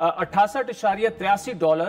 $68.83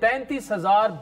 33,000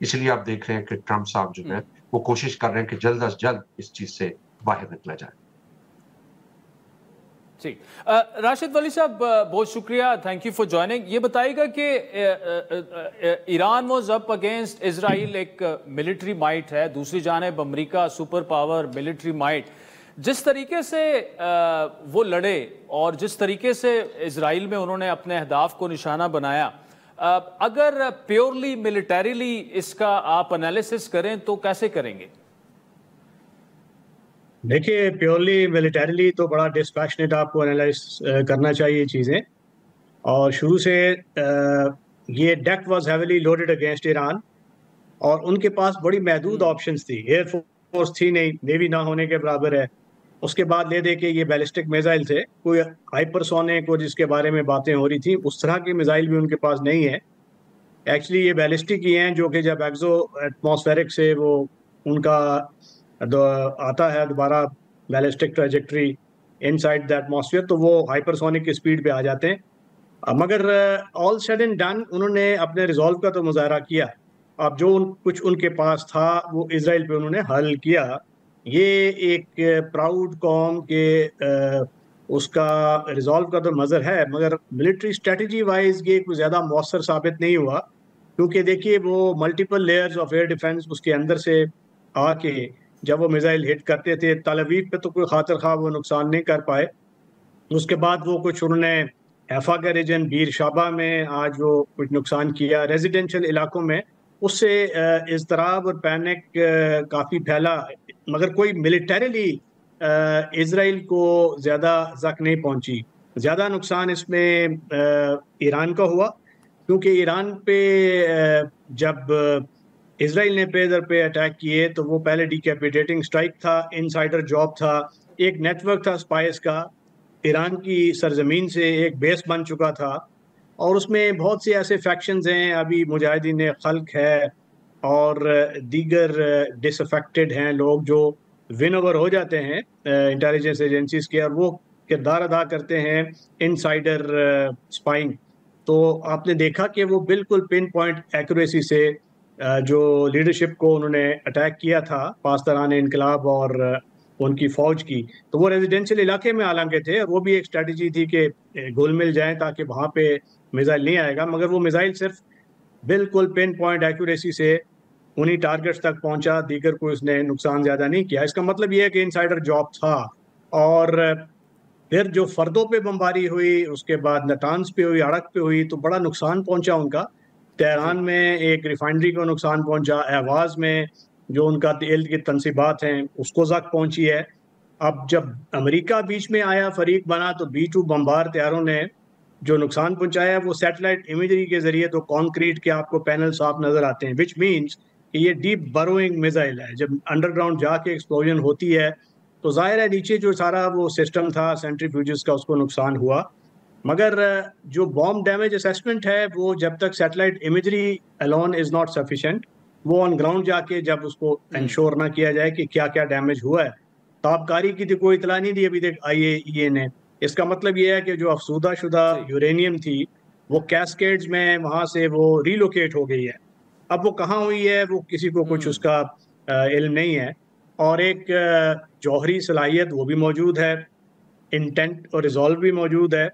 اس لیے آپ دیکھ رہے ہیں کہ ٹرمپ صاحب جو ہے وہ کوشش کر رہے ہیں کہ جلد از جلد اس چیز سے باہر نکلا جائے. جی راشد ولی صاحب بہت شکریہ, تھینک یو فار جوائننگ. یہ بتائیے گا کہ ایران واز اپ اگینسٹ اسرائیل, ایک ملٹری مائٹ ہے, دوسری جانب امریکہ سپر پاور ملٹری مائٹ. جس طریقے سے وہ لڑے اور جس طریقے سے اسرائیل میں انہوں نے اپنے اہداف کو نشانہ بنایا, اگر پیورلی ملٹریلی اس کا آپ انالیسس کریں تو کیسے کریں گے؟ دیکھیے پیورلی ملیٹریلی تو بڑا ڈسپیشنیٹ آپ کو انالائز کرنا چاہیے چیزیں, اور شروع سے یہ deck was heavily loaded against Iran, اور ان کے پاس بڑی محدود آپشنز تھی. ایئر فورس تھی نہیں, نیوی نہ ہونے کے برابر ہے. اس کے بعد لے دے کے یہ بیلسٹک میزائل تھے, کوئی ہائپرسونک کو جس کے بارے میں باتیں ہو رہی تھیں اس طرح کے میزائل بھی ان کے پاس نہیں ہے. ایکچولی یہ بیلسٹک ہی ہیں جو کہ جب ایکزو ایٹماسفیرک سے وہ ان کا آتا ہے دوبارہ ballistic trajectory in side the atmosphere, تو وہ ہائپرسونک کی سپیڈ پہ آ جاتے ہیں. مگر آل سیڈ اینڈ ڈن انہوں نے اپنے ریزولو کا تو مظاہرہ کیا. اب جو کچھ ان کے پاس تھا وہ اسرائیل پہ انہوں نے حل کیا. یہ ایک پراؤڈ قوم کے اس کا ریزولو کا تو مظہر ہے, مگر ملٹری اسٹریٹجی وائز یہ کوئی زیادہ مؤثر ثابت نہیں ہوا, کیونکہ دیکھیے وہ multiple layers of air defence اس کے اندر سے آ کے جب وہ میزائل ہٹ کرتے تھے. تل اویو پہ تو کوئی خاطر خواہ وہ نقصان نہیں کر پائے. اس کے بعد وہ کچھ انہوں نے حیفا کا ریجن بیر شابہ میں آج وہ کچھ نقصان کیا. ریزیڈینشل علاقوں میں اس سے اضطراب اور پینک کافی پھیلا, مگر کوئی ملیٹریلی اسرائیل کو زیادہ زخم نہیں پہنچی. زیادہ نقصان اس میں ایران کا ہوا, کیونکہ ایران پہ جب اسرائیل نے پے در پہ اٹیک کیے تو وہ پہلے ڈیکیپیٹیٹنگ اسٹرائک تھا, انسائڈر جاب تھا, ایک نیٹ ورک تھا اسپائس کا, ایران کی سرزمین سے ایک بیس بن چکا تھا, اور اس میں بہت سے ایسے فیکشنز ہیں. ابھی مجاہدین خلق ہے اور دیگر ڈس افیکٹڈ ہیں لوگ جو ون اوور ہو جاتے ہیں انٹیلیجنس ایجنسیز کے, اور وہ کردار ادا کرتے ہیں انسائڈر اسپائنگ. تو آپ نے دیکھا کہ وہ بالکل پن پوائنٹ ایکوریسی سے جو لیڈرشپ کو انہوں نے اٹیک کیا تھا پاسداران انقلاب اور ان کی فوج کی, تو وہ ریزیڈینشیل علاقے میں حالانکہ تھے, اور وہ بھی ایک اسٹریٹجی تھی کہ گھل مل جائیں تاکہ وہاں پہ میزائل نہیں آئے گا. مگر وہ میزائل صرف بالکل پن پوائنٹ ایکوریسی سے انہی ٹارگٹس تک پہنچا, دیگر کو اس نے نقصان زیادہ نہیں کیا. اس کا مطلب یہ ہے کہ انسائڈر جاب تھا. اور پھر جو فردوں پہ بمباری ہوئی, اس کے بعد نٹانز پہ ہوئی, اڑک پہ ہوئی, تو بڑا نقصان پہنچا ان کا. تہران میں ایک ریفائنری کو نقصان پہنچا, اہواز میں جو ان کا تیل کی تنصیبات ہیں اس کو زخم پہنچی ہے. اب جب امریکہ بیچ میں آیا, فریق بنا, تو B-2 بمبار طیاروں نے جو نقصان پہنچایا وہ سیٹلائٹ امیجری کے ذریعے تو کانکریٹ کے آپ کو پینل صاف نظر آتے ہیں, وچ مینس کہ یہ ڈیپ بروئنگ میزائل ہے. جب انڈر گراؤنڈ جا کے ایکسپلوژن ہوتی ہے تو ظاہر ہے نیچے جو سارا وہ سسٹم تھا سینٹریفیوجز کا اس کو نقصان ہوا. مگر جو بام ڈیمیج اسیسمنٹ ہے وہ جب تک satellite imagery alone is not sufficient, وہ آن گراؤنڈ جا کے جب اس کو انشور نہ کیا جائے کہ کیا کیا ڈیمیج ہوا ہے. تابکاری کی تو کوئی اطلاع نہیں دی ابھی تک IAEA نے. اس کا مطلب یہ ہے کہ جو افسودہ شدہ یورینیم تھی وہ کیسکیڈز میں وہاں سے وہ ریلوکیٹ ہو گئی ہے. اب وہ کہاں ہوئی ہے وہ کسی کو کچھ اس کا علم نہیں ہے. اور ایک جوہری صلاحیت وہ بھی موجود ہے, انٹینٹ اور ریزولو بھی موجود ہے.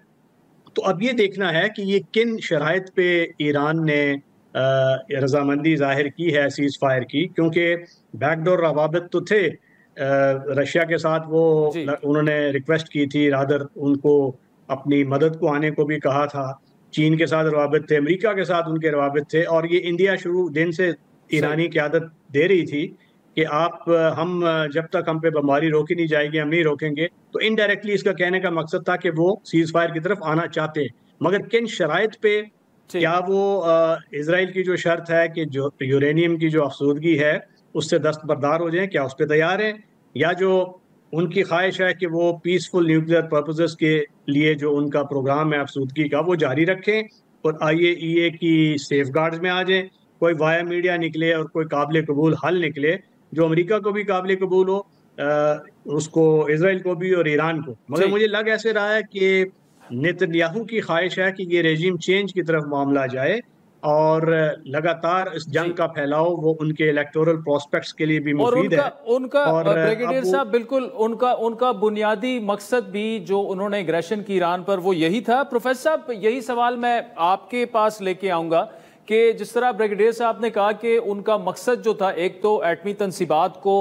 تو اب یہ دیکھنا ہے کہ یہ کن شرائط پہ ایران نے رضامندی ظاہر کی ہے سیز فائر کی, کیونکہ بیک ڈور روابط تو تھے رشیا کے ساتھ. وہ انہوں نے ریکویسٹ کی تھی, رادر ان کو اپنی مدد کو آنے کو بھی کہا تھا. چین کے ساتھ روابط تھے, امریکہ کے ساتھ ان کے روابط تھے, اور یہ انڈیا شروع دن سے ایرانی قیادت دے رہی تھی کہ آپ ہم جب تک ہم پہ بمباری روکی نہیں جائے گی ہم نہیں روکیں گے. تو انڈائریکٹلی اس کا کہنے کا مقصد تھا کہ وہ سیز فائر کی طرف آنا چاہتے, مگر کن شرائط پہ, کیا وہ اسرائیل کی جو شرط ہے کہ جو یورینیم کی جو افسودگی ہے اس سے دستبردار ہو جائیں, کیا اس پہ تیار ہیں, یا جو ان کی خواہش ہے کہ وہ پیسفل نیوکلیئر پرپزز کے لیے جو ان کا پروگرام ہے افسودگی کا وہ جاری رکھیں اور IAEA کی سیف گارڈز میں آ جائیں, کوئی وایا میڈیا نکلے اور کوئی قابل قبول حل نکلے جو امریکہ کو بھی قابل قبول ہو, اس کو اسرائیل کو بھی اور ایران کو. مگر مجھے لگ ایسے رہا ہے کہ نیتن یاہو کی خواہش ہے کہ یہ ریجیم چینج کی طرف معاملہ جائے, اور لگاتار اس جنگ کا پھیلاؤ وہ ان کے الیکٹورل پراسپیکٹس کے لیے بھی اور مفید ہے. ان کا اور بریگیڈیئر صاحب بالکل ان کا بنیادی مقصد بھی جو انہوں نے اگریشن کی ایران پر وہ یہی تھا. پروفیسر صاحب یہی سوال میں آپ کے پاس لے کے آؤں گا کہ جس طرح بریگیڈیئر صاحب نے کہا کہ ان کا مقصد جو تھا ایک تو ایٹمی تنصیبات کو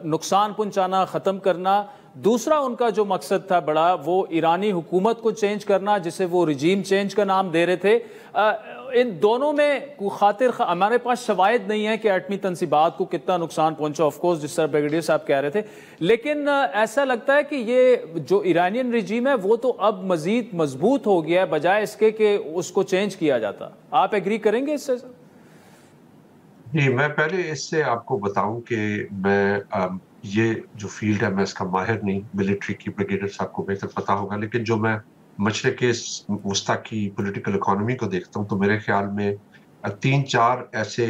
نقصان پہنچانا ختم کرنا، دوسرا ان کا جو مقصد تھا بڑا وہ ایرانی حکومت کو چینج کرنا جسے وہ رجیم چینج کا نام دے رہے تھے. ان دونوں میں خاطر ہمارے پاس شواہد نہیں ہے کہ ایٹمی تنصیبات کو کتنا نقصان پہنچا، آف کورس جس طرح بریگیڈیئر صاحب کہہ رہے تھے، لیکن ایسا لگتا ہے کہ یہ جو ایرانین رجیم ہے وہ تو اب مزید مضبوط ہو گیا ہے بجائے اس کے کہ اس کو چینج کیا جاتا. آپ ایگری کریں گے اس سے؟ جی، میں پہلے اس سے آپ کو بتاؤں کہ میں یہ جو فیلڈ ہے میں اس کا ماہر نہیں، ملٹری کی بریگیڈیئر صاحب کو بہتر پتا ہوگا، لیکن جو میں مشرق وسطیٰ کی پولیٹیکل اکانومی کو دیکھتا ہوں تو میرے خیال میں 3-4 ایسے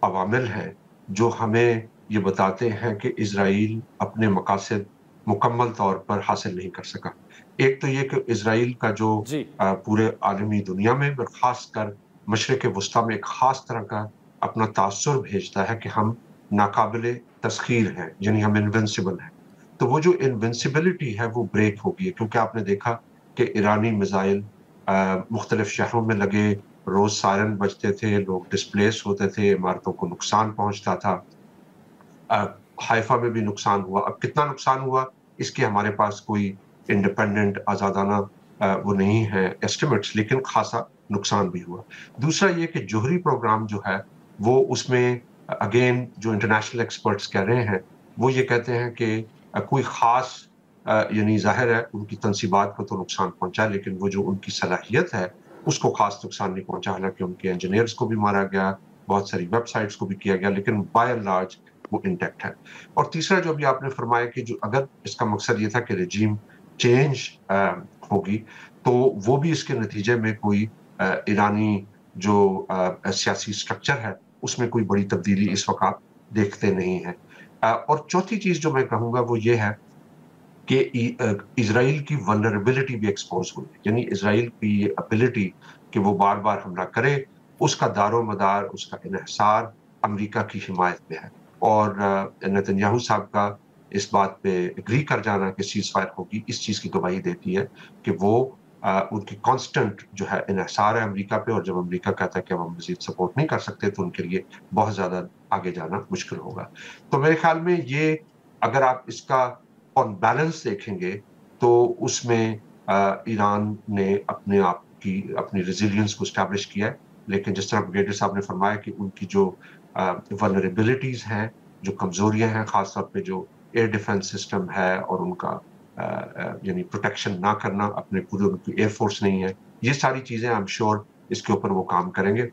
عوامل ہیں جو ہمیں یہ بتاتے ہیں کہ اسرائیل اپنے مقاصد مکمل طور پر حاصل نہیں کر سکا. ایک تو یہ کہ اسرائیل کا جو پورے عالمی دنیا میں اور خاص کر مشرق وسطیٰ میں ایک خاص طرح کا اپنا تاثر بھیجتا ہے کہ ہم ناقابل تسخیر ہیں، یعنی ہم انوینسیبل ہیں. تو وہ جو انوینسیبلٹی ہے وہ بریک ہو گئی ہے، کیونکہ آپ نے دیکھا کہ ایرانی میزائل مختلف شہروں میں لگے، روز سائرن بجتے تھے، لوگ ڈسپلیس ہوتے تھے، عمارتوں کو نقصان پہنچتا تھا. حائفہ میں بھی نقصان ہوا. اب کتنا نقصان ہوا اس کے ہمارے پاس کوئی انڈیپینڈنٹ آزادانہ وہ نہیں ہے ایسٹیمیٹس، لیکن خاصا نقصان بھی ہوا. دوسرا یہ کہ جوہری پروگرام جو ہے وہ اس میں اگین جو انٹرنیشنل ایکسپرٹس کہہ رہے ہیں وہ یہ کہتے ہیں کہ کوئی خاص یعنی ظاہر ہے ان کی تنصیبات کو تو نقصان پہنچا، لیکن وہ جو ان کی صلاحیت ہے اس کو خاص نقصان نہیں پہنچا. حالانکہ ان کے انجینئرز کو بھی مارا گیا، بہت ساری ویب سائٹس کو بھی کیا گیا، لیکن بائی اینڈ لارج وہ انٹیکٹ ہے. اور تیسرا جو بھی آپ نے فرمایا کہ جو اگر اس کا مقصد یہ تھا کہ رجیم چینج ہوگی تو وہ بھی اس کے نتیجے میں کوئی ایرانی جو سیاسی سٹرکچر ہے اس میں کوئی بڑی تبدیلی اس وقت آپ دیکھتے نہیں ہیں. اور چوتھی چیز جو میں کہوں گا وہ یہ ہے کہ اسرائیل کی ولنریبلٹی بھی ایکسپوز ہوئی، یعنی اسرائیل کی ابیلٹی کہ وہ بار بار حملہ کرے، اس کا دار و مدار، اس کا انحصار امریکہ کی حمایت پہ ہے. اور نتنیاہو صاحب کا اس بات پہ اگری کر جانا کہ سیز فائر ہوگی اس چیز کی گواہی دیتی ہے کہ وہ ان کی کانسٹنٹ جو ہے انحصار ہے امریکہ پہ، اور جب امریکہ کہتا ہے کہ ہم مزید سپورٹ نہیں کر سکتے تو ان کے لیے بہت زیادہ آگے جانا مشکل ہوگا. تو میرے خیال میں یہ اگر آپ اس کا آن بیلنس دیکھیں گے تو اس میں ایران نے اپنے آپ کی اپنی ریزیلینس کو اسٹیبلش کیا ہے، لیکن جس طرح بریگیڈیئر صاحب نے فرمایا کہ ان کی جو ولنریبلٹیز ہیں، جو کمزوریاں ہیں، خاص طور پہ جو ایئر ڈیفنس سسٹم ہے اور ان کا یعنی پروٹیکشن نہ کرنا، اپنے پورے ایئر فورس نہیں ہے، یہ ساری چیزیں I'm sure اس کے اوپر وہ کام کریں گے.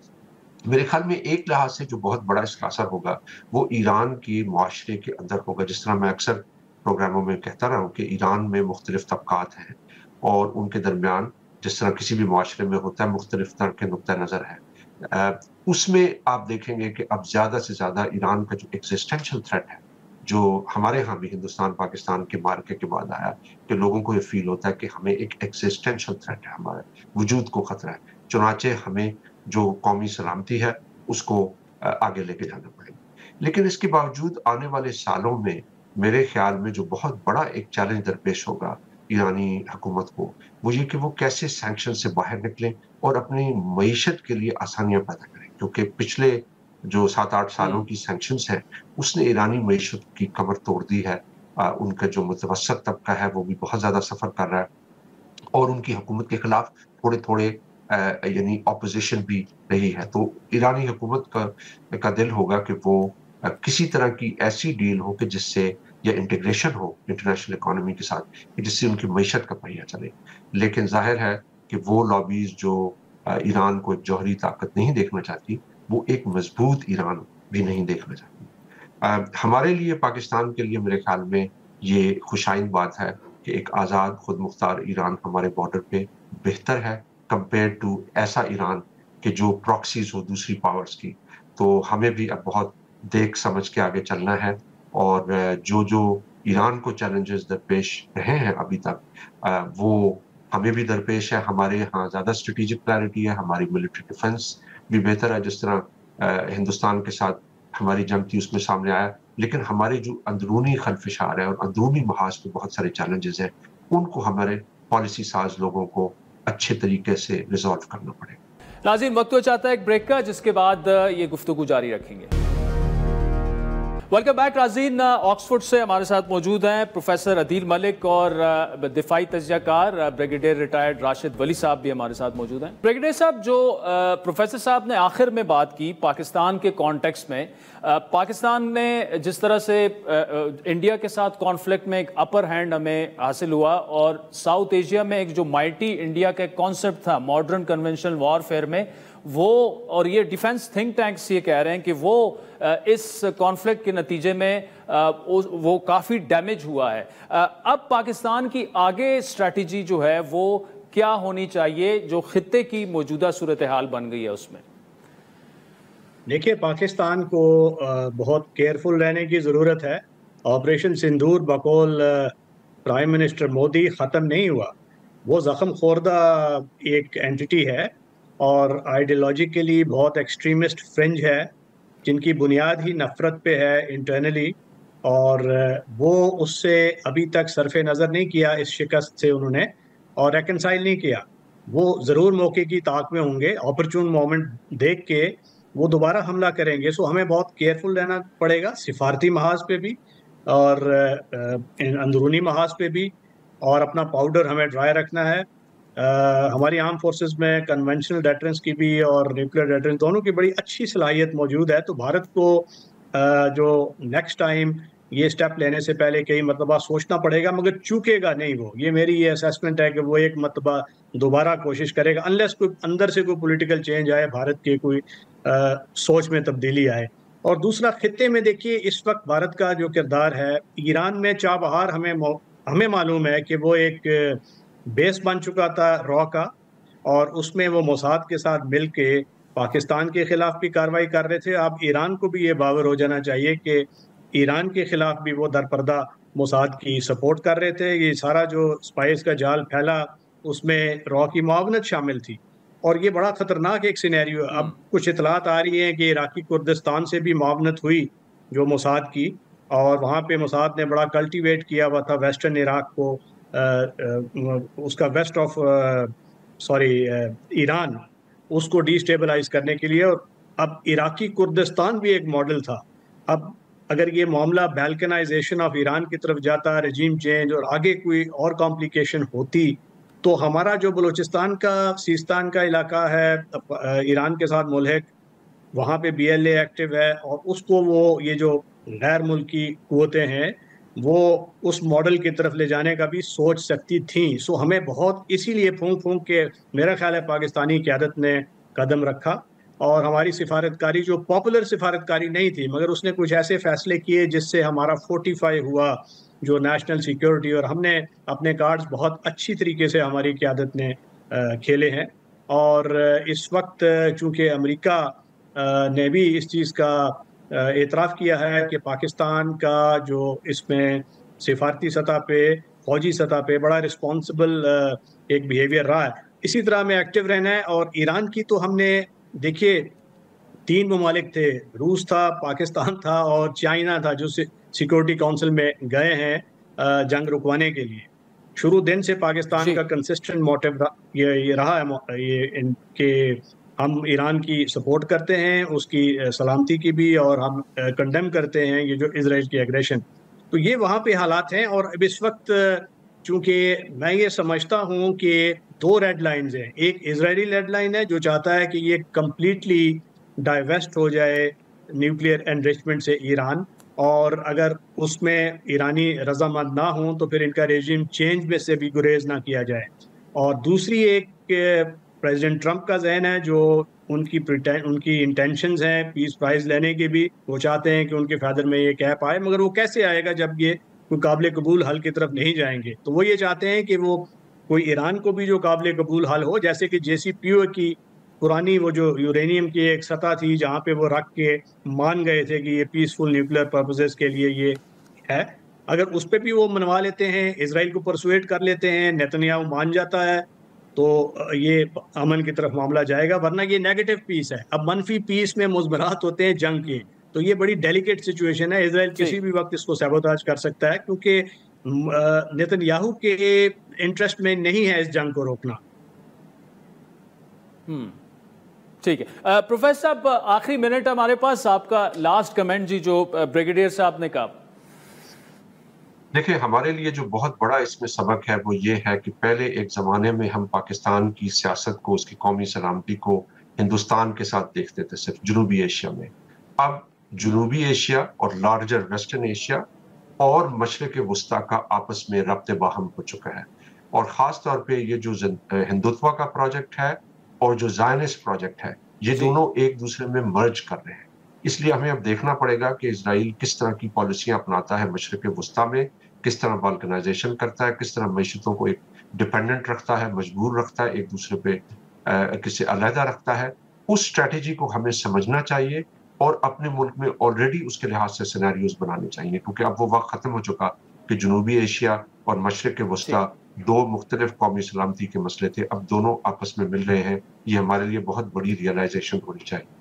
میرے خیال میں ایک لحاظ سے جو بہت بڑا اس کا اثر ہوگا وہ ایران کی معاشرے کے اندر ہوگا. جس طرح میں اکثر پروگراموں میں کہتا رہا ہوں کہ ایران میں مختلف طبقات ہیں اور ان کے درمیان جس طرح کسی بھی معاشرے میں ہوتا ہے مختلف طرح کے نقطہ نظر ہے. اس میں آپ دیکھیں گے کہ اب زیادہ سے زیادہ ایران کا جو ایگزسٹینشل تھریٹ ہے، جو ہمارے ہاں بھی ہندوستان پاکستان کے معرکے کے بعد آیا کہ لوگوں کو یہ فیل ہوتا ہے کہ ہمیں ایک ایگزسٹینشل تھریٹ ہے، ہمارے وجود کو خطرہ ہے، چنانچہ ہمیں جو قومی سلامتی ہے اس کو آگے لے کے جانا پڑے گا. لیکن اس کے باوجود آنے والے سالوں میں میرے خیال میں جو بہت بڑا ایک چیلنج درپیش ہوگا ایرانی حکومت کو وہ یہ کہ وہ کیسے سینکشن سے باہر نکلیں اور اپنی معیشت کے لیے آسانیاں پیدا کریں، کیونکہ پچھلے جو 7-8 سالوں کی سینکشنز ہیں اس نے ایرانی معیشت کی کمر توڑ دی ہے. ان کا جو متوسط طبقہ ہے وہ بھی بہت زیادہ سفر کر رہا ہے اور ان کی حکومت کے خلاف تھوڑے یعنی اپوزیشن بھی رہی ہے. تو ایرانی حکومت کا دل ہوگا کہ وہ کسی طرح کی ایسی ڈیل ہو کہ جس سے یا انٹیگریشن ہو انٹرنیشنل اکانومی کے ساتھ جس سے ان کی معیشت کا پہیہ چلے. لیکن ظاہر ہے کہ وہ لابیز جو ایران کو ایک جوہری طاقت نہیں دیکھنا چاہتی وہ ایک مضبوط ایران بھی نہیں دیکھنا چاہتی. ہمارے لیے پاکستان کے لیے میرے خیال میں یہ خوشائند بات ہے کہ ایک آزاد خود مختار ایران ہمارے بارڈر پہ بہتر ہے کمپیئر ٹو ایسا ایران کہ جو پراکسیز ہو دوسری پاورز کی. تو ہمیں بھی اب بہت دیکھ سمجھ کے آگے چلنا ہے اور جو ایران کو چیلنجز درپیش رہے ہیں ابھی تک وہ ہمیں بھی درپیش ہے. ہمارے ہاں زیادہ اسٹریٹجک کلیئرٹی ہے، ہماری ملٹری ڈیفنس بھی بہتر ہے جس طرح ہندوستان کے ساتھ ہماری جنگ تھی اس میں سامنے آیا، لیکن ہماری جو اندرونی خلفشار ہے اور اندرونی محاذ پہ بہت سارے چیلنجز ہیں، ان کو ہمارے پالیسی ساز لوگوں کو اچھے طریقے سے ریزالو کرنا پڑے گا۔ ناظرین، وقت ہو چاہتا ہے ایک بریک کا، جس کے بعد یہ گفتگو جاری رکھیں گے۔ ویلکم بیک ناظرین، آکسفورڈ سے ہمارے ساتھ موجود ہیں پروفیسر عدیل ملک اور دفاعی تجزیہ کار بریگیڈیئر ریٹائرڈ راشد ولی صاحب بھی ہمارے ساتھ موجود ہیں۔ بریگیڈیئر صاحب، جو پروفیسر صاحب نے آخر میں بات کی پاکستان کے کانٹیکسٹ میں، پاکستان نے جس طرح سے انڈیا کے ساتھ کانفلکٹ میں ایک اپر ہینڈ ہمیں حاصل ہوا، اور ساؤتھ ایشیا میں ایک جو مائٹی انڈیا کا کانسیپٹ تھا ماڈرن کنونشنل وارفیئر میں، وہ اور یہ ڈیفنس تھنک ٹینکس یہ کہہ رہے ہیں کہ وہ اس کانفلکٹ کے نتیجے میں وہ کافی ڈیمیج ہوا ہے۔ اب پاکستان کی آگے اسٹریٹجی جو ہے وہ کیا ہونی چاہیے جو خطے کی موجودہ صورتحال بن گئی ہے اس میں؟ دیکھیے، پاکستان کو بہت کیئرفل رہنے کی ضرورت ہے۔ آپریشن سندور بقول پرائم منسٹر مودی ختم نہیں ہوا، وہ زخم خوردہ ایک اینٹی ہے اور آئیڈیالوجیکلی بہت ایکسٹریمسٹ فرنج ہے، جن کی بنیاد ہی نفرت پہ ہے انٹرنلی، اور وہ اس سے ابھی تک صرف نظر نہیں کیا، اس شکست سے انہوں نے، اور ریکنسائل نہیں کیا۔ وہ ضرور موقع کی طاق میں ہوں گے، اپرچون مومنٹ دیکھ کے وہ دوبارہ حملہ کریں گے۔ سو ہمیں بہت کیئرفل رہنا پڑے گا، سفارتی محاذ پہ بھی اور اندرونی محاذ پہ بھی، اور اپنا پاؤڈر ہمیں ڈرائی رکھنا ہے۔ ہماری آرم فورسز میں کنونشنل ڈیٹرنس کی بھی اور نیوکلیر ڈیٹرنس دونوں کی بڑی اچھی صلاحیت موجود ہے، تو بھارت کو جو نیکسٹ ٹائم یہ سٹیپ لینے سے پہلے کئی مرتبہ سوچنا پڑے گا، مگر چوکے گا نہیں وہ۔ یہ میری یہ اسیسمنٹ ہے کہ وہ ایک مرتبہ دوبارہ کوشش کرے گا، انلیس کوئی اندر سے کوئی پولیٹیکل چینج آئے، بھارت کے کوئی سوچ میں تبدیلی آئے۔ اور دوسرا، خطے میں دیکھیے اس وقت بھارت کا جو کردار ہے، ایران میں چابہار ہمیں معلوم ہے کہ وہ ایک بیس بن چکا تھا را کا، اور اس میں وہ موساد کے ساتھ مل کے پاکستان کے خلاف بھی کارروائی کر رہے تھے۔ اب ایران کو بھی یہ باور ہو جانا چاہیے کہ ایران کے خلاف بھی وہ درپردہ موساد کی سپورٹ کر رہے تھے۔ یہ سارا جو اسپائس کا جال پھیلا، اس میں را کی معاونت شامل تھی، اور یہ بڑا خطرناک ایک سینیریو ہے۔ اب کچھ اطلاعات آ رہی ہیں کہ عراقی کردستان سے بھی معاونت ہوئی جو موساد کی، اور وہاں پہ موساد نے بڑا کلٹیویٹ کیا ہوا تھا ویسٹرن عراق کو، اس کا ویسٹ آف ایران، اس کو ڈی اسٹیبلائز کرنے کے لیے۔ اور اب عراقی کردستان بھی ایک ماڈل تھا۔ اب اگر یہ معاملہ بیلکنائزیشن آف ایران کی طرف جاتا، رجیم چینج اور آگے کوئی اور کمپلیکیشن ہوتی، تو ہمارا جو بلوچستان کا سیستان کا علاقہ ہے ایران کے ساتھ ملحق، وہاں پہ بی ایل اے ایکٹیو ہے، اور اس کو وہ یہ جو غیر ملکی قوتیں ہیں وہ اس ماڈل کی طرف لے جانے کا بھی سوچ سکتی تھیں۔ سو ہمیں بہت اسی لیے پھونک کے میرا خیال ہے پاکستانی قیادت نے قدم رکھا، اور ہماری سفارتکاری جو پاپولر سفارتکاری نہیں تھی، مگر اس نے کچھ ایسے فیصلے کیے جس سے ہمارا فورٹیفائی ہوا جو نیشنل سیکیورٹی، اور ہم نے اپنے کارڈز بہت اچھی طریقے سے ہماری قیادت نے کھیلے ہیں۔ اور اس وقت چونکہ امریکہ نے بھی اس چیز کا اعتراف کیا ہے کہ پاکستان کا جو اس میں سفارتی سطح پہ، فوجی سطح پہ بڑا رسپانسبل ایک بیہیویئر رہا ہے، اسی طرح میں ایکٹیو رہنا ہے۔ اور ایران کی تو ہم نے دیکھیے 3 ممالک تھے، روس تھا، پاکستان تھا اور چائنا تھا، جو سیکورٹی کونسل میں گئے ہیں جنگ رکوانے کے لیے۔ شروع دن سے پاکستان کا کنسسٹنٹ موٹیو یہ رہا ہے کہ ہم ایران کی سپورٹ کرتے ہیں، اس کی سلامتی کی بھی، اور ہم کنڈیم کرتے ہیں یہ جو اسرائیل کی ایگریشن۔ تو یہ وہاں پہ حالات ہیں، اور اب اس وقت چونکہ میں یہ سمجھتا ہوں کہ 2 ریڈ لائنز ہیں۔ ایک اسرائیلی ریڈ لائن ہے جو چاہتا ہے کہ یہ کمپلیٹلی ڈائیویسٹ ہو جائے نیوکلیئر انریچمنٹ سے ایران، اور اگر اس میں ایرانی رضامند نہ ہوں تو پھر ان کا ریجیم چینج میں سے بھی گریز نہ کیا جائے۔ اور دوسری ایک پریزیڈنٹ ٹرمپ کا ذہن ہے، جو ان کی انٹینشنز ہیں پیس پرائز لینے کی بھی، وہ چاہتے ہیں کہ ان کے فیدر میں یہ کیپ آئے، مگر وہ کیسے آئے گا جب یہ کوئی قابل قبول حل کی طرف نہیں جائیں گے۔ تو وہ یہ چاہتے ہیں کہ وہ کوئی ایران کو بھی جو قابل قبول حل ہو، جیسے کہ جے سی پی او کی پرانی وہ جو یورینیم کی ایک سطح تھی جہاں پہ وہ رکھ کے مان گئے تھے کہ یہ پیسفل نیوکلیئر پرپزز کے لیے یہ ہے، اگر اس پہ بھی وہ منوا لیتے ہیں، اسرائیل کو پرسویٹ کر لیتے ہیں، نیتنیاہو مان جاتا ہے، تو یہ امن کی طرف معاملہ جائے گا، ورنہ یہ نیگیٹو پیس ہے. اب منفی پیس میں مضمرات ہوتے ہیں جنگ کے، تو یہ بڑی ڈیلیکیٹ سچویشن ہے. اسرائیل کسی بھی وقت اس کو سیبوتاج کر سکتا ہے، کیونکہ نیتن یاہو کے انٹرسٹ میں نہیں ہے اس جنگ کو روکنا. ٹھیک ہے پروفیسر صاحب، آخری منٹ ہمارے پاس، آپ کا لاسٹ کمنٹ جی جو بریگیڈیئر صاحب نے کہا. دیکھیں، ہمارے لیے جو بہت بڑا اس میں سبق ہے وہ یہ ہے کہ پہلے ایک زمانے میں ہم پاکستان کی سیاست کو، اس کی قومی سلامتی کو ہندوستان کے ساتھ دیکھتے تھے، صرف جنوبی ایشیا میں. اب جنوبی ایشیا اور لارجر ویسٹرن ایشیا اور مشرق وسطیٰ کا آپس میں ربط باہم ہو چکا ہے. اور خاص طور پہ یہ جو ہندوتوا کا پروجیکٹ ہے اور جو زائنسٹ پروجیکٹ ہے، یہ دونوں ایک دوسرے میں مرج کر رہے ہیں. اس لیے ہمیں اب دیکھنا پڑے گا کہ اسرائیل کس طرح کی پالیسیاں اپناتا ہے مشرق وسطیٰ میں، کس طرح بالکنائزیشن کرتا ہے، کس طرح معیشتوں کو ایک ڈیپینڈنٹ رکھتا ہے، مجبور رکھتا ہے، ایک دوسرے پہ کسی علیحدہ رکھتا ہے. اس اسٹریٹجی کو ہمیں سمجھنا چاہیے اور اپنے ملک میں آلریڈی اس کے لحاظ سے سینیریوز بنانے چاہیے، کیونکہ اب وہ وقت ختم ہو چکا کہ جنوبی ایشیا اور مشرق وسطیٰ دو مختلف قومی سلامتی کے مسئلے تھے. اب دونوں آپس میں مل رہے ہیں. یہ ہمارے لیے بہت بڑی ریئلائزیشن ہونی چاہیے.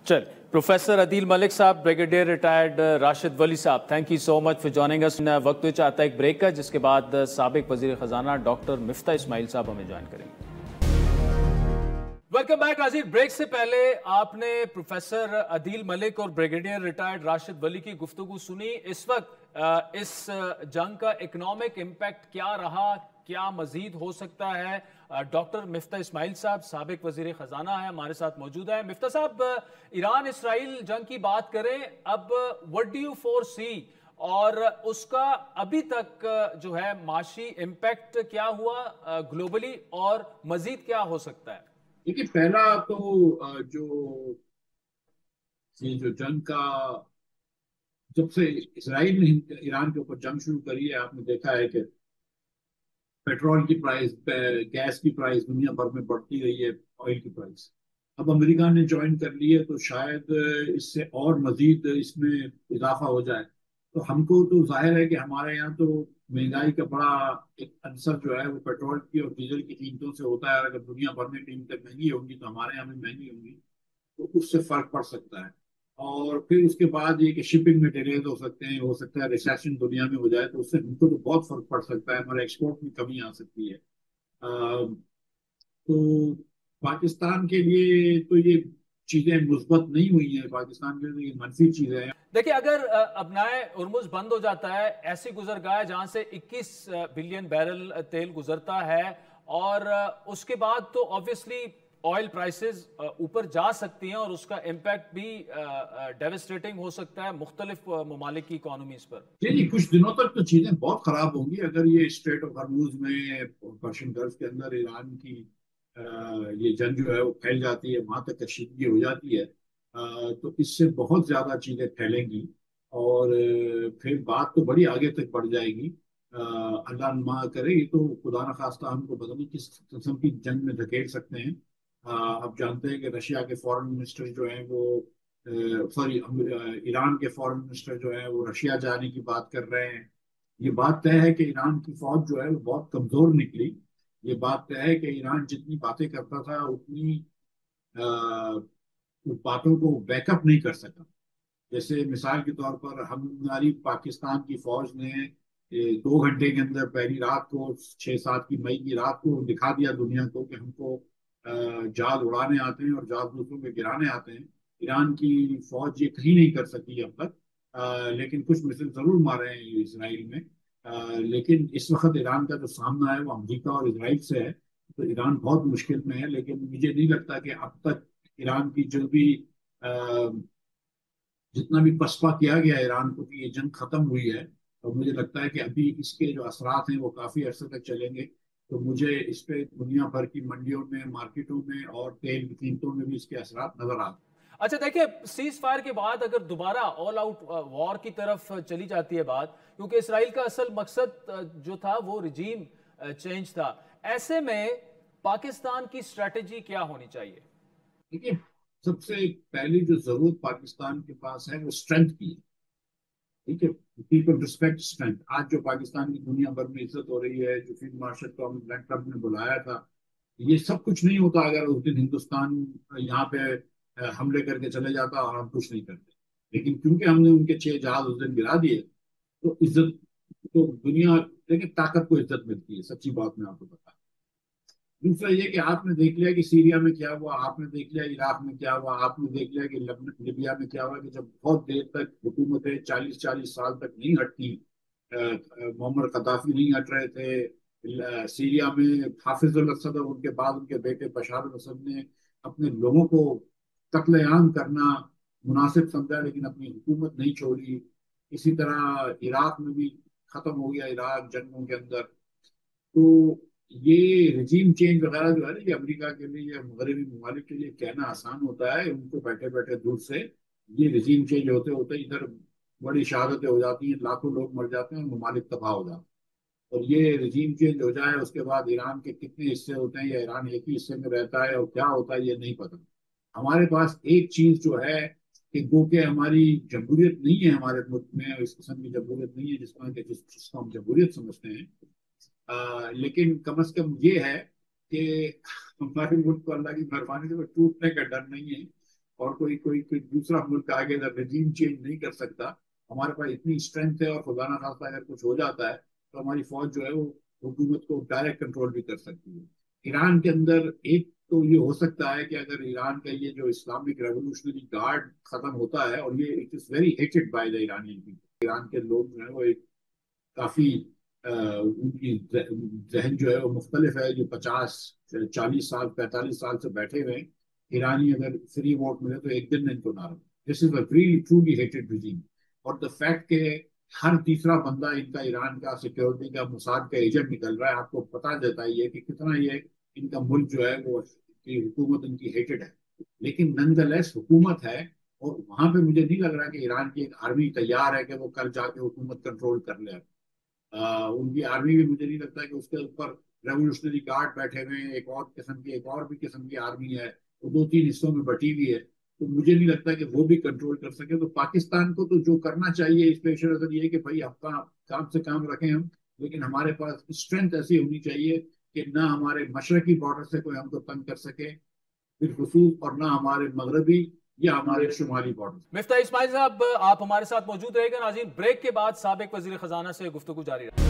چل پروفیسر عدیل ملک صاحب، بریگیڈیئر ریٹائرڈ راشد ولی صاحب، thank you so much for joining us. وقت ہو چاہتا ہے ایک بریک کا، جس کے بعد سابق وزیر خزانہ ڈاکٹر مفتاح اسماعیل صاحب ہمیں جوائن کریں گے. ویلکم بیک ناظرین. بریک سے پہلے آپ نے پروفیسر عدیل ملک اور بریگیڈیئر ریٹائرڈ راشد ولی کی گفتگو سنی. اس وقت اس جنگ کا اکنامک امپیکٹ کیا رہا، کیا مزید ہو سکتا ہے؟ ڈاکٹر مفتاح اسماعیل صاحب سابق وزیر خزانہ ہیں، ہمارے ساتھ موجود ہیں. مفتاح صاحب، ایران اسرائیل جنگ کی بات کریں، اب what do you foresee اور اس کا ابھی تک جو ہے معاشی امپیکٹ کیا ہوا گلوبلی، اور مزید کیا ہو سکتا ہے؟ دیکھیے، پہلا تو جو جنگ کا، جب سے اسرائیل نے ایران کے اوپر جنگ شروع کری ہے، آپ نے دیکھا ہے کہ پیٹرول کی پرائز، گیس کی پرائز دنیا بھر میں بڑھتی رہی ہے، آئل کی پرائز. اب امریکہ نے جوائن کر لی ہے، تو شاید اس سے اور مزید اس میں اضافہ ہو جائے. تو ہم کو تو ظاہر ہے کہ ہمارے یہاں تو مہنگائی کا بڑا ایک عنصر جو ہے وہ پیٹرول کی اور ڈیزل کی قیمتوں سے ہوتا ہے. اور اگر دنیا بھر میں قیمتیں مہنگی ہوں گی تو ہمارے یہاں بھی مہنگی ہوں گی، تو اس سے فرق پڑ سکتا ہے. اور پھر اس کے بعد یہ کہ شپنگ میں ڈیلیز ہو سکتے ہیں، ہو سکتا ہے ریسیشن دنیا میں ہو جائے، تو اس سے ہم کو تو بہت فرق پڑ سکتا ہے، ہمارے ایکسپورٹ میں کمی آ سکتی ہے. تو پاکستان کے لیے تو یہ چیزیں مثبت نہیں ہوئی ہیں، پاکستان کے لیے یہ منفی چیزیں ہیں. دیکھیں، اگر ابنائے ہرمز بند ہو جاتا ہے، ایسی گزرگاہ ہے جہاں سے 21 بلین بیرل تیل گزرتا ہے، اور اس کے بعد تو آبویسلی آئل پرائسز اوپر جا سکتی ہیں، اور اس کا امپیکٹ بھی ڈیوسٹیٹنگ ہو سکتا ہے مختلف ممالک کی اکانومیز پر. جی، کچھ دنوں تک تو چیزیں بہت خراب ہوں گی اگر یہ اسٹریٹ آف ہرموز میں، پرشین گلف کے اندر ایران کی یہ جنگ جو ہے وہ پھیل جاتی ہے، وہاں تک کشیدگی ہو جاتی ہے. تو اس سے بہت زیادہ چیزیں پھیلیں گی، اور پھر بات تو بڑی آگے تک بڑھ جائے گی. اللہ نما کرے، یہ تو خدا نخواستہ ہم کو پتہ نہیں کس قسم کی جنگ میں دھکیل سکتے ہیں. آپ جانتے ہیں کہ رشیا کے فورن منسٹر جو ہیں وہ ایران کے فورن منسٹر جو ہیں وہ رشیا جانے کی بات کر رہے ہیں. یہ بات طے ہے کہ ایران کی فوج جو ہے وہ بہت کمزور نکلی. یہ بات طے ہے کہ ایران جتنی باتیں کرتا تھا اتنی باتوں کو بیک اپ نہیں کر سکا. جیسے مثال کے طور پر ہماری پاکستان کی فوج نے 2 گھنٹے کے اندر پہلی رات کو 6-7 کی مئی کی رات کو دکھا دیا دنیا کو کہ ہم کو جہاز اڑانے آتے ہیں اور جہاز دوسروں پہ گرانے آتے ہیں. ایران کی فوج یہ کہیں نہیں کر سکی اب تک، لیکن کچھ مثل ضرور مارے ہیں اسرائیل میں. لیکن اس وقت ایران کا جو سامنا ہے وہ امریکہ اور اسرائیل سے ہے، تو ایران بہت مشکل میں ہے. لیکن مجھے نہیں لگتا کہ اب تک ایران کی جو بھی جتنا بھی پسپا کیا گیا ایران کو کہ یہ جنگ ختم ہوئی ہے، اور مجھے لگتا ہے کہ ابھی اس کے جو اثرات ہیں وہ کافی عرصے تک چلیں گے. تو مجھے اس پہ دنیا بھر کی منڈیوں میں، مارکیٹوں میں اور تیل کی قیمتوں میں بھی اس کے اثرات نظر آتے ہیں. اچھا دیکھیں، سیز فائر کے بعد اگر دوبارہ آل آؤٹ وار کی طرف چلی جاتی ہے بات، کیونکہ اسرائیل کا اصل مقصد جو تھا وہ رجیم چینج تھا، ایسے میں پاکستان کی اسٹریٹجی کیا ہونی چاہیے؟ دیکھیے، سب سے پہلی جو ضرورت پاکستان کے پاس ہے وہ اسٹرینتھ کی ہے. ٹھیک ہے. People respect strength. آج جو پاکستان کی دنیا بھر میں عزت ہو رہی ہے, جو فیلڈ مارشل کو ڈونلڈ ٹرمپ نے بلایا تھا, یہ سب کچھ نہیں ہوتا اگر اس دن ہندوستان یہاں پہ حملے کر کے چلے جاتا اور ہم کچھ نہیں کرتے. لیکن کیونکہ ہم نے ان کے 6 جہاز اس دن گرا دیے, تو عزت تو دنیا دیکھیں, طاقت کو عزت ملتی ہے. سچی بات میں آپ کو بتا. دوسرا یہ کہ آپ نے دیکھ لیا کہ سیریا میں کیا ہوا, آپ نے دیکھ لیا عراق میں کیا ہوا, آپ نے دیکھ لیا کہ لیبیا میں کیا ہوا, کہ جب بہت دیر تک حکومتیں 40 سال تک نہیں ہٹتی, محمد قذافی نہیں ہٹ رہے تھے سیریا میں, حافظ الاسد اور ان کے بعد ان کے بیٹے بشار الاسد نے اپنے لوگوں کو قتل عام کرنا مناسب سمجھا لیکن اپنی حکومت نہیں چھوڑی. اسی طرح عراق میں بھی ختم ہو گیا عراق جنگوں کے اندر. تو یہ رجیم چینج وغیرہ جو ہے نا, یہ امریکہ کے لیے یا مغربی ممالک کے لیے کہنا آسان ہوتا ہے. ان کو بیٹھے بیٹھے دور سے یہ رجیم چینج ہوتے ہوتے ادھر بڑی شہادتیں ہو جاتی ہیں, لاکھوں لوگ مر جاتے ہیں اور ممالک تباہ ہو جاتے ہیں. اور یہ رجیم چینج ہو جائے اس کے بعد ایران کے کتنے حصے ہوتے ہیں یا ایران ایک ہی حصے میں رہتا ہے اور کیا ہوتا ہے یہ نہیں پتا. ہمارے پاس ایک چیز جو ہے کہ گو کہ ہماری جمہوریت نہیں ہے ہمارے ملک میں, اس قسم کی جمہوریت نہیں ہے جس کو ہم جمہوریت سمجھتے ہیں. لیکن کم از کم یہ ہے کہ ہمارے ملک کو اللہ کی مہربانی سے ٹوٹنے کا ڈر نہیں ہے, اور کوئی دوسرا ملک آگے رجیم چینج نہیں کر سکتا. ہمارے پاس اتنی اسٹرینتھ ہے, اور خدا نہ خاصہ اگر کچھ ہو جاتا ہے تو ہماری فوج جو ہے وہ حکومت کو ڈائریکٹ کنٹرول بھی کر سکتی ہے. ایران کے اندر ایک تو یہ ہو سکتا ہے کہ اگر ایران کا یہ جو اسلامک ریولوشنری گارڈ ختم ہوتا ہے, اور یہ it is very hated by the Iranian people, Iran کے لوگ جو ہیں وہ ایک کافی ان کی ذہن جو ہے وہ مختلف ہے, جو 40 سال 45 سال سے بیٹھے ہوئے ہیں. ایرانی اگر فری ووٹ ملے تو ایک دن میں ان کو نہ رہے. This is a really truly hated regime. اور دا فیکٹ کہ ہر تیسرا بندہ ان کا ایران کا سیکورٹی کا موساد کا ایجنٹ نکل رہا ہے, آپ کو پتا دیتا ہے یہ کہ کتنا یہ ان کا ملک جو ہے وہ حکومت ان کی ہیٹڈ ہے. لیکن نن دا لیس حکومت ہے, اور وہاں پہ مجھے نہیں لگ رہا کہ ایران کی ایک آرمی تیار ہے کہ وہ کل جا کے حکومت کنٹرول کر لے. ان کی آرمی بھی مجھے نہیں لگتا کہ اس کے اوپر ریولوشنری گارڈ بیٹھے ہوئے ہیں. ایک اور بھی قسم کی آرمی ہے, وہ 2-3 حصوں میں بٹی ہوئی ہے. تو مجھے نہیں لگتا کہ وہ بھی کنٹرول کر سکے. تو پاکستان کو تو جو کرنا چاہیے اس پیش نظر یہ کہ بھائی اپنا کام سے کام رکھیں ہم, لیکن ہمارے پاس اسٹرینتھ ایسی ہونی چاہیے کہ نہ ہمارے مشرقی بارڈر سے کوئی ہم کو تنگ کر سکے بالخصوص, اور نہ ہمارے مغربی یا ہمارے شمالی بارڈر. مفتاح اسماعیل صاحب, آپ ہمارے ساتھ موجود رہے گا. ناظرین, بریک کے بعد سابق وزیر خزانہ سے گفتگو جاری رہے.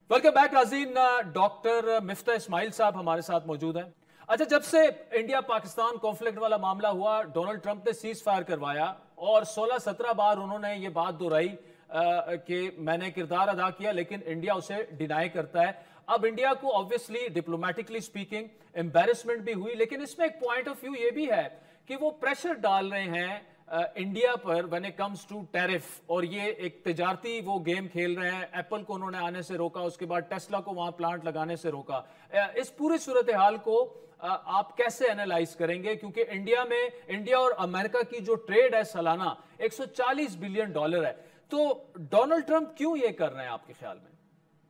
ویلکم بیک ناظرین, ڈاکٹر مفتاح اسماعیل صاحب ہمارے ساتھ موجود ہیں. اچھا, جب سے انڈیا پاکستان کانفلکٹ والا معاملہ ہوا, ڈونلڈ ٹرمپ نے سیز فائر کروایا اور 16-17 بار انہوں نے یہ بات دہرائی کہ میں نے کردار ادا کیا, لیکن انڈیا اسے ڈینائی کرتا ہے. اب انڈیا کو obviously ڈپلومیٹکلی سپیکنگ امبیرسمنٹ بھی ہوئی, لیکن اس میں ایک پوائنٹ آف ویو یہ بھی ہے کہ وہ پریشر ڈال رہے ہیں India per when it comes to tariff, اور یہ ایک تجارتی وہ گیم کھیل رہے ہیں. ایپل کو انہوں نے آنے سے روکا, اس کے بعد ٹیسلا کو وہاں پلانٹ لگانے سے روکا. اس پوری صورتحال کو آپ کیسے انالائز کریں گے, کیونکہ انڈیا اور امریکہ کی جو ٹریڈ ہے سالانہ $140 بلین ہے, تو ڈونلڈ ٹرمپ کیوں یہ کر رہے ہیں آپ کے خیال میں؟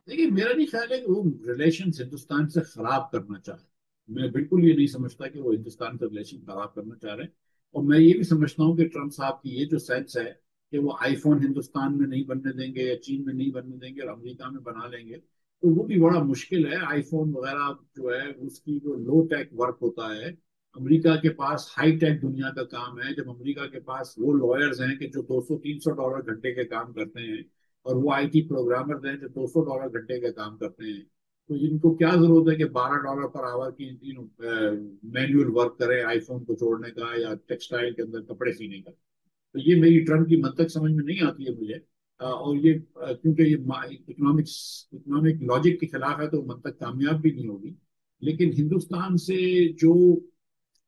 دیکھیے, میرا نہیں خیال ہے کہ وہ ریلیشنز ہندوستان سے خراب کرنا چاہ رہے ہیں. میں بالکل یہ نہیں سمجھتا کہ وہ ہندوستان سے ریلیشن خراب کرنا چاہ رہے ہیں. اور میں یہ بھی سمجھتا ہوں کہ ٹرمپ صاحب کی یہ جو سینس ہے کہ وہ آئی فون ہندوستان میں نہیں بننے دیں گے یا چین میں نہیں بننے دیں گے اور امریکہ میں بنا لیں گے, تو وہ بھی بڑا مشکل ہے. آئی فون وغیرہ جو ہے اس کی جو لو ٹیک ورک ہوتا ہے, امریکہ کے پاس ہائی ٹیک دنیا کا کام ہے. جب امریکہ کے پاس وہ لائرز ہیں کہ جو $200-300 گھنٹے کے کام کرتے ہیں, اور وہ آئی ٹی پروگرامر ہیں جو $200 گھنٹے کا کام کرتے ہیں, تو ان کو کیا ضرورت ہے کہ $12 پر آور کی مینوئل ورک کرے آئی فون کو جوڑنے کا یا ٹیکسٹائل کے اندر کپڑے سینے کا. تو یہ میری ٹرمپ کی منطق سمجھ میں نہیں آتی ہے مجھے, اور یہ کیونکہ یہ اکنامک لاجک کے خلاف ہے تو منطق کامیاب بھی نہیں ہوگی. لیکن ہندوستان سے جو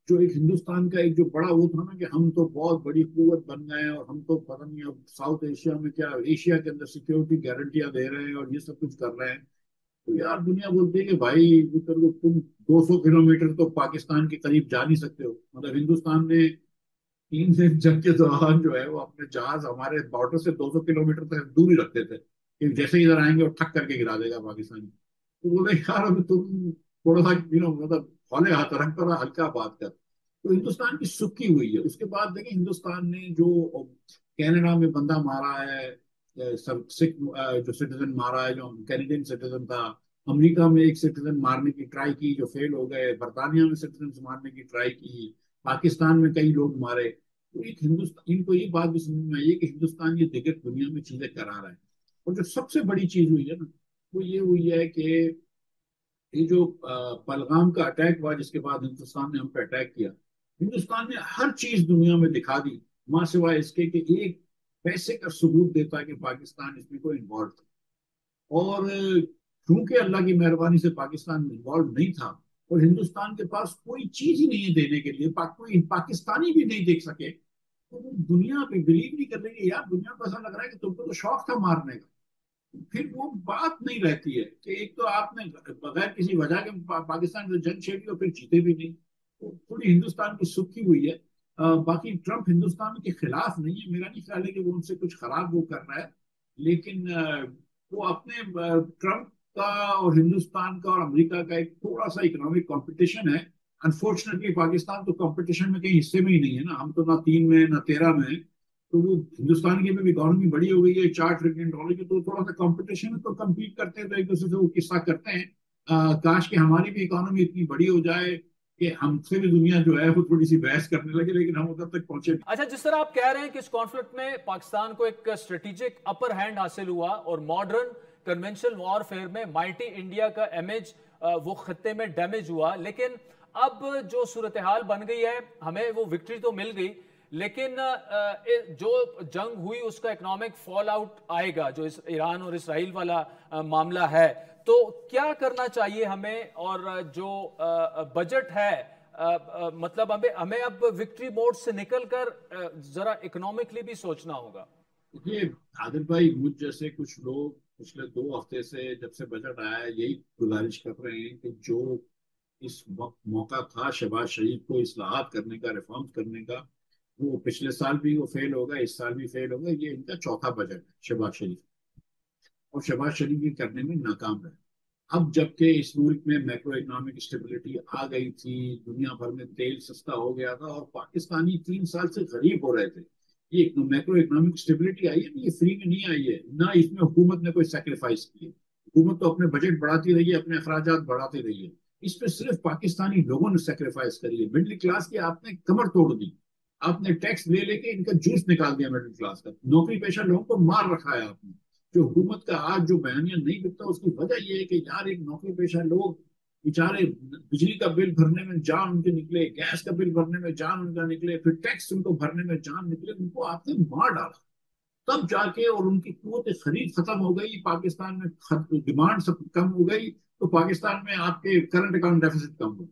ایک ہندوستان کا ایک جو بڑا وہ تھا نا کہ ہم تو بہت بڑی قوت بن گئے ہیں اور ہم تو پتہ نہیں اب ساؤتھ ایشیا میں کیا ایشیا کے اندر سیکیورٹی گارنٹیاں دے رہے ہیں اور یہ سب کچھ کر رہے ہیں. تو یار دنیا بولتی ہے کہ بھائی تم 200 کلومیٹر تو پاکستان کے قریب جا نہیں سکتے ہو. مطلب ہندوستان نے 3 دن جنگ کے دوران جو ہے وہ اپنے جہاز ہمارے بارڈر سے 200 کلومیٹر تک دور ہی رکھتے تھے کہ جیسے ہی ادھر آئیں گے وہ ٹھک کر کے گرا دے گا پاکستانی. تو بولے یار اب تم تھوڑا سا مطلب ہولے ہاتھ رکھ کر ہلکا بات کر. تو ہندوستان کی سکی ہوئی ہے. اس کے بعد دیکھیں ہندوستان نے جو کینیڈا میں بندہ مارا ہے، سکھ جو سٹیزن مارا ہے، جو کینیڈین سٹیزن تھا، امریکہ میں ایک سٹیزن مارنے کی ٹرائی کی جو فیل ہو گئے، برطانیہ میں سٹیزن مارنے کی ٹرائی کی، پاکستان میں کئی لوگ مارے. تو ایک ہندوستان، ان کو یہ بات بھی سمجھ میں آئی ہے کہ ہندوستان یہ دیگر دنیا میں چیزیں کرا رہا ہے. اور جو سب سے بڑی چیز ہوئی ہے نا، وہ یہ ہوئی ہے کہ یہ جو پہلگام کا اٹیک ہوا، جس کے بعد ہندوستان نے ہم پہ اٹیک کیا، ہندوستان نے ہر چیز دنیا میں دکھا دی ماں سوائے اس کے کہ ایک پیسے کا ثبوت دیتا ہے کہ پاکستان اس میں کوئی انوالو تھا. اور کیونکہ اللہ کی مہربانی سے پاکستان انوالو نہیں تھا اور ہندوستان کے پاس کوئی چیز ہی نہیں ہے دینے کے لیے، کوئی پاکستانی بھی نہیں دیکھ سکے، تو دنیا بھی بلیو نہیں کر رہی ہے. یار دنیا کو ایسا لگ رہا ہے کہ تم کو تو شوق تھا مارنے کا. پھر وہ بات نہیں رہتی ہے کہ ایک تو آپ نے بغیر کسی وجہ کے پاکستان سے جنگ چھیڑی اور پھر جیتے بھی نہیں. پوری ہندوستان کی سکھی ہوئی ہے. باقی ٹرمپ ہندوستان کے خلاف نہیں ہے، میرا نہیں خیال ہے کہ وہ ان سے کچھ خراب وہ کر رہا ہے، لیکن وہ اپنے ٹرمپ کا اور ہندوستان کا اور امریکہ کا ایک تھوڑا سا اکنامک کمپٹیشن ہے. انفارچونیٹلی پاکستان تو کمپٹیشن میں کہیں حصے میں ہی نہیں ہے نا، ہم تو نہ 3 میں نہ 13 میں. تو وہ ہندوستان کی بھی اکانومی بڑی ہو گئی ہے $4 ٹریلین کی، تو تھوڑا سا کمپٹیشن ہے، تو کمپیٹ کرتے ہیں تو ایک دوسرے سے وہ قصہ کرتے ہیں. کاش کہ ہماری بھی اکانومی اتنی بڑی ہو جائے کہ ہم سے بھی دنیا جو ہے وہ تھوڑی سی بحث کرنے لگے، لیکن ہم ادھر تک پہنچے نہیں. اچھا، جس طرح آپ کہہ رہے ہیں کہ اس کانفلکٹ میں پاکستان کو ایک اسٹریٹجک اپر ہینڈ حاصل ہوا اور ماڈرن کنونشنل وارفیئر میں مائٹی انڈیا کا امیج وہ خطے میں ڈیمیج ہوا، لیکن اب جو صورتحال بن گئی ہے، ہمیں وہ وکٹری تو مل گئی، لیکن جو جنگ ہوئی اس کا اکنامک فال آؤٹ آئے گا، جو ایران اور اسرائیل والا معاملہ ہے. تو کیا کرنا چاہیے ہمیں، اور جو بجٹ ہے، مطلب ہمیں اب وکٹری موڈ سے نکل کر ذرا اکنامکلی بھی سوچنا ہوگا. یہ عادل بھائی، مجھ جیسے کچھ لوگ پچھلے 2 ہفتے سے جب سے بجٹ آیا ہے یہی گزارش کر رہے ہیں کہ جو اس وقت موقع تھا شہباز شریف کو اصلاحات کرنے کا، ریفارمز کرنے کا، وہ پچھلے سال بھی وہ فیل ہوگا، اس سال بھی فیل ہوگا. یہ ان کا چوتھا بجٹ ہے شہباز شریف، اور شہباز شریف یہ کرنے میں ناکام رہے. اب جبکہ اس ملک میں میکرو اکنامک اسٹیبلٹی آ گئی تھی، دنیا بھر میں تیل سستا ہو گیا تھا اور پاکستانی 3 سال سے غریب ہو رہے تھے. یہ میکرو اکنامک اسٹیبلٹی آئی ہے، یہ فری میں نہیں آئی ہے، نہ اس میں حکومت نے کوئی سیکریفائس کی ہے. حکومت تو اپنے بجٹ بڑھاتی رہی ہے، اپنے اخراجات بڑھاتی رہی ہے. اس پہ صرف پاکستانی لوگوں نے سیکریفائس کری ہے. مڈل کلاس کی آپ نے کمر توڑ دی، آپ نے ٹیکس لے کے ان کا جوس نکال دیا مڈل کلاس کا. نوکری پیشہ لوگوں کو مار رکھا ہے آپ نے. جو حکومت کا آج جو بیانیہ نہیں بکتا اس کی وجہ یہ ہے کہ یار ایک نوکری پیشہ لوگ بیچارے بجلی کا بل بھرنے میں جان ان کے نکلے، گیس کا بل بھرنے میں جان ان کا نکلے، پھر ٹیکس ان کو بھرنے میں جان نکلے، ان کو آپ نے مار ڈالا. تب جا کے اور ان کی قوت خرید ختم ہو گئی، پاکستان میں ڈیمانڈ سب کم ہو گئی، تو پاکستان میں آپ کے کرنٹ اکاؤنٹ ڈیفیسٹ کم ہو،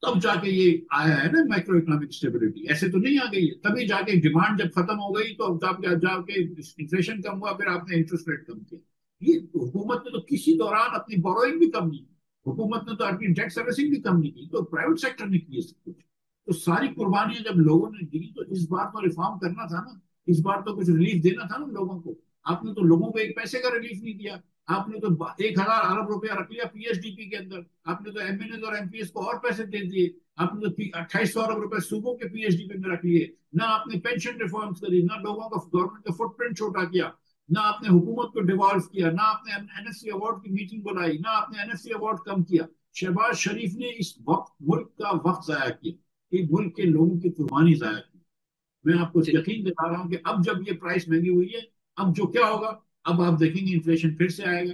تب جا کے یہ آیا ہے نا میکرو اکنامک اسٹیبلٹی. ایسے تو نہیں آ گئی ہے. تبھی جا کے ڈیمانڈ جب ختم ہو گئی تو جا کے انفلیشن کم ہوا، پھر آپ نے انٹرسٹ ریٹ کم کیا. یہ حکومت نے تو کسی دوران اپنی بوروئنگ بھی کم نہیں کی، حکومت نے تو اپنی ڈیٹ سروسنگ بھی کم نہیں کی، تو پرائیویٹ سیکٹر نے کی سب کچھ. تو ساری قربانیاں جب لوگوں نے دی تو اس بار تو ریفارم کرنا تھا نا، اس بار تو کچھ ریلیف دینا تھا نا لوگوں کو. آپ نے تو لوگوں کو ایک پیسے کا ریلیف نہیں دیا. آپ نے تو 1000 ارب روپیہ رکھ لیا پی ایچ ڈی پی کے اندر. آپ نے تو ایم این ایز اور ایم پی ایس کو اور پیسے دے دیے. آپ نے تو 2800 ارب روپے صوبوں کے پی ایچ ڈی پی میں رکھ لیے. نہ آپ نے پینشن ریفارمز کری، نہ لوگوں کا گورنمنٹ کا فٹ پرنٹ چھوٹا کیا، نہ آپ نے حکومت کو ڈیوالو کیا، نہ آپ نے این ایف سی ایوارڈ کی میٹنگ بلائی، نہ آپ نے این ایف سی ایوارڈ کم کیا. شہباز شریف نے اس وقت ملک کا وقت ضائع کیا، ایک ملک کے لوگوں کی قربانی ضائع کی. میں آپ کو یقین دلا رہا ہوں کہ اب جب یہ پرائس مہنگی ہوئی ہے، اب جو کیا ہوگا، اب آپ دیکھیں گے انفلیشن پھر سے آئے گا.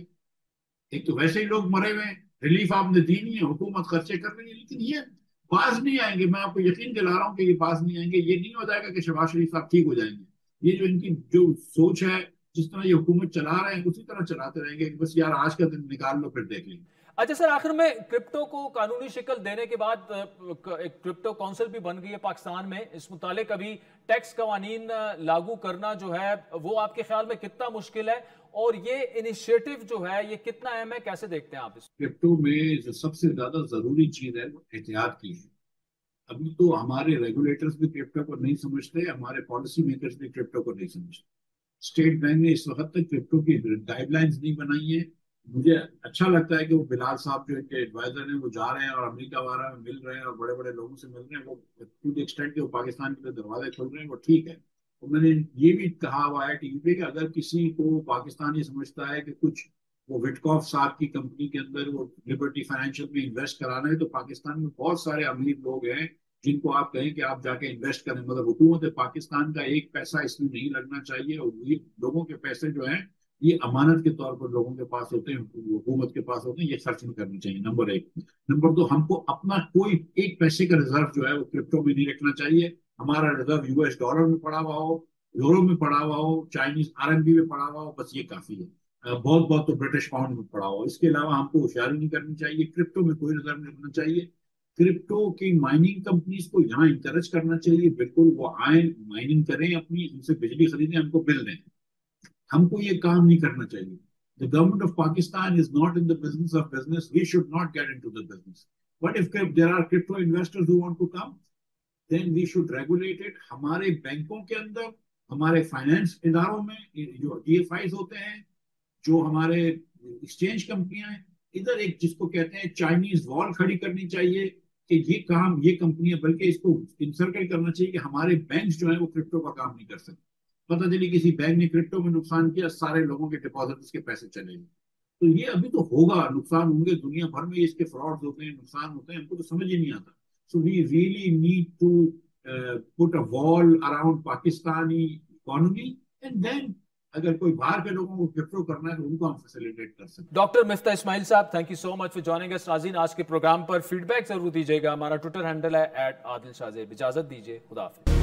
ایک تو ویسے ہی لوگ مرے ہوئے ہیں، ریلیف آپ نے دی نہیں ہے، حکومت خرچے کر رہی ہے، لیکن یہ باز نہیں آئیں گے. میں آپ کو یقین دلا رہا ہوں کہ یہ باز نہیں آئیں گے. یہ نہیں ہو جائے گا کہ شہباز شریف صاحب ٹھیک ہو جائیں گے. یہ جو ان کی جو سوچ ہے، جس طرح یہ حکومت چلا رہے ہیں اسی طرح چلاتے رہیں گے. بس یار آج کا دن نکال لو پھر دیکھ لیں گے. اچھا سر، آخر میں کرپٹو کو قانونی شکل دینے کے بعد ایک کرپٹو کونسل بھی بن گئی ہے پاکستان میں. اس متعلق ابھی ٹیکس قوانین لاگو کرنا جو ہے وہ آپ کے خیال میں کتنا مشکل ہے، اور یہ انیشیٹو جو ہے یہ کتنا اہم ہے، کیسے دیکھتے ہیں آپ اس؟ کرپٹو میں جو سب سے زیادہ ضروری چیز ہے وہ احتیاط کی ہے. ابھی تو ہمارے ریگولیٹرز بھی کرپٹو کو نہیں سمجھتے، ہمارے پالیسی میکرز بھی کرپٹو کو نہیں سمجھتے. اسٹیٹ بینک نے اس وقت تک کرپٹو کی گائیڈ لائنز نہیں بنائی ہیں. مجھے اچھا لگتا ہے کہ وہ بلال صاحب جو ان کے ایڈوائزر ہیں وہ جا رہے ہیں اور امریکہ وغیرہ میں مل رہے ہیں اور بڑے بڑے لوگوں سے مل رہے ہیں. وہ ٹو دی ایکسٹینٹ کہ وہ پاکستان کے لیے دروازے کھول رہے ہیں، وہ ٹھیک ہے. اور میں نے یہ بھی کہا ہوا ہے ٹی وی پہ کہ اگر کسی کو پاکستان یہ سمجھتا ہے کہ کچھ وہ وٹکاف صاحب کی کمپنی کے اندر وہ لبرٹی فائنینشیل میں انویسٹ کرانا ہے، تو پاکستان میں بہت سارے امیر لوگ ہیں جن کو آپ کہیں کہ آپ جا کے انویسٹ کریں، مگر حکومت پاکستان کا ایک پیسہ اس میں نہیں لگنا چاہیے، اور یہ لوگوں کے پیسے جو ہیں یہ امانت کے طور پر لوگوں کے پاس ہوتے ہیں، حکومت کے پاس ہوتے ہیں، یہ خرچ نہیں کرنی چاہیے، نمبر ایک۔ نمبر دو، ہم کو اپنا کوئی ایک پیسے کا ریزرو جو ہے وہ کرپٹو میں نہیں رکھنا چاہیے، ہمارا ریزرو US ڈالر میں پڑا ہوا ہو، یورو میں پڑا ہوا ہو، چائنیز RMB میں پڑا ہوا ہو، بس یہ کافی ہے، بہت بہت تو برٹش پاؤنڈ میں پڑا ہو، اس کے علاوہ ہم کو ہوشیاری نہیں کرنی چاہیے، کرپٹو میں کوئی ریزرو نہیں رکھنا چاہیے۔ کرپٹو کی مائننگ کمپنیز کو یہاں انکریج کرنا چاہیے، بالکل وہ آئیں مائننگ کریں اپنی، ان سے بجلی خریدیں، ہم کو بل دیں، ہم کو یہ کام نہیں کرنا چاہیے۔ The government of Pakistan is not in the business of business. We should not get into the business. But if there are crypto investors who want to come, then we should regulate it. ہمارے بینکوں کے اندر، ہمارے finance اداروں میں جو DFIs ہوتے ہیں، جو ہمارے ایکسچینج کمپنیاں ہیں، ادھر ایک جس کو کہتے ہیں چائنیز وال کھڑی کرنی چاہیے کہ یہ کام یہ کمپنیاں، بلکہ اس کو انسرکل کرنا چاہیے کہ ہمارے بینکس جو ہیں وہ کرپٹو کا کام نہیں کر سکتے۔ پتہ چلی کسی بینک نے کرپٹو میں نقصان کیا، سارے لوگوں کے ڈپازٹ اس کے پیسے چلے گئے، تو یہ ابھی تو ہوگا، نقصان ہوں گے، دنیا بھر میں اس کے فراڈ ہوتے ہیں، نقصان ہوتے ہیں، ہم کو تو سمجھ ہی نہیں آتا۔ So we really need to put a wall around Pakistani economy, and then اگر کوئی باہر کے لوگوں کو کرپٹو کرنا ہے تو ان کو ہم فیسیلیٹیٹ کر سکتے ہیں۔ ڈاکٹر مفتاح اسماعیل صاحب، thank you so much for joining us. ناظرین، آج کے پروگرام پر فیڈ بیک ضرور دیجیے گا، ہمارا ٹویٹر ہینڈل ہے @عادل شاہ زیب۔ اجازت دیجیے، خدا حافظ۔